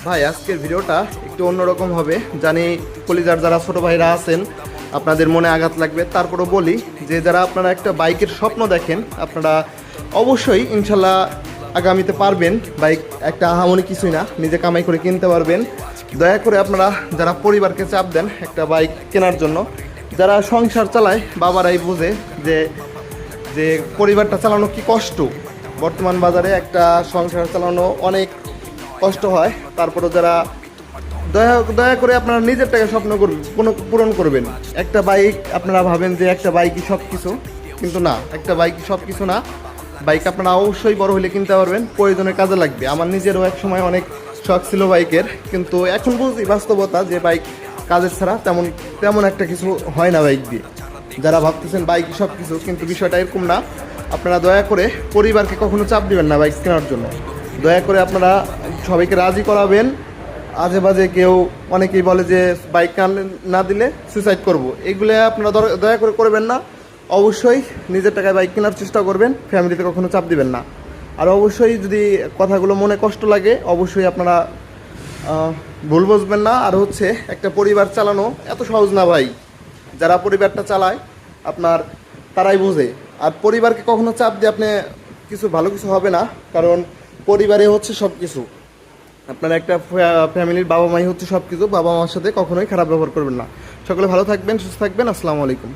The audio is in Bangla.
ভাই আজকের ভিডিওটা একটু অন্যরকম হবে, জানি কলিজার যারা ছোটো ভাইরা আছেন আপনাদের মনে আঘাত লাগবে, তারপরও বলি যে যারা আপনারা একটা বাইকের স্বপ্ন দেখেন আপনারা অবশ্যই ইনশাল্লাহ আগামীতে পারবেন। বাইক একটা আহামরি কিছুই না, নিজে কামাই করে কিনতে পারবেন। দয়া করে আপনারা যারা পরিবারকে চাপ দেন একটা বাইক কেনার জন্য, যারা সংসার চালায় বাবারাই বোঝে যে যে পরিবারটা চালানো কি কষ্ট। বর্তমান বাজারে একটা সংসার চালানো অনেক কষ্ট হয়। তারপরে যারা দয়া দয়া করে আপনারা নিজের টাকা স্বপ্ন পূরণ করবেন। একটা বাইক আপনারা ভাবেন যে একটা বাইকই সব কিছু, কিন্তু না, একটা বাইকই সব কিছু না। বাইক আপনারা অবশ্যই বড় হলে কিনতে পারবেন, প্রয়োজনে কাজে লাগবে। আমার নিজেরও এক সময় অনেক শখ ছিল বাইকের, কিন্তু এখন বুঝি বাস্তবতা যে বাইক কাজের ছাড়া তেমন তেমন একটা কিছু হয় না বাইক দিয়ে। যারা ভাবতেছেন বাইক সব কিছু, কিন্তু বিষয়টা এরকম না। আপনারা দয়া করে পরিবারকে কখনো চাপ দিবেন না বাইক কেনার জন্য। দয়া করে আপনারা সবাইকে রাজি করাবেন। আজে বাজে কেউ অনেকেই বলে যে বাইক না দিলে সুইসাইড করব, এগুলো আপনারা দয়া করে করবেন না। অবশ্যই নিজের টাকায় বাইক কেনার চেষ্টা করবেন, ফ্যামিলিতে কখনো চাপ দিবেন না। আর অবশ্যই যদি কথাগুলো মনে কষ্ট লাগে অবশ্যই আপনারা ভুল বুঝবেন না। আর হচ্ছে একটা পরিবার চালানো এত সহজ না ভাই। যারা পরিবারটা চালায় আপনার তারাই বোঝে। আর পরিবারকে কখনো চাপ দিয়ে আপনি কিছু ভালো কিছু হবে না, কারণ পরিবারে হচ্ছে সব কিছু। আপনার একটা ফ্যামিলির বাবা মাই হচ্ছে সব কিছু। বাবা মার সাথে কখনোই খারাপ ব্যবহার করবেন না। সকলে ভালো থাকবেন, সুস্থ থাকবেন। আসসালামু আলাইকুম।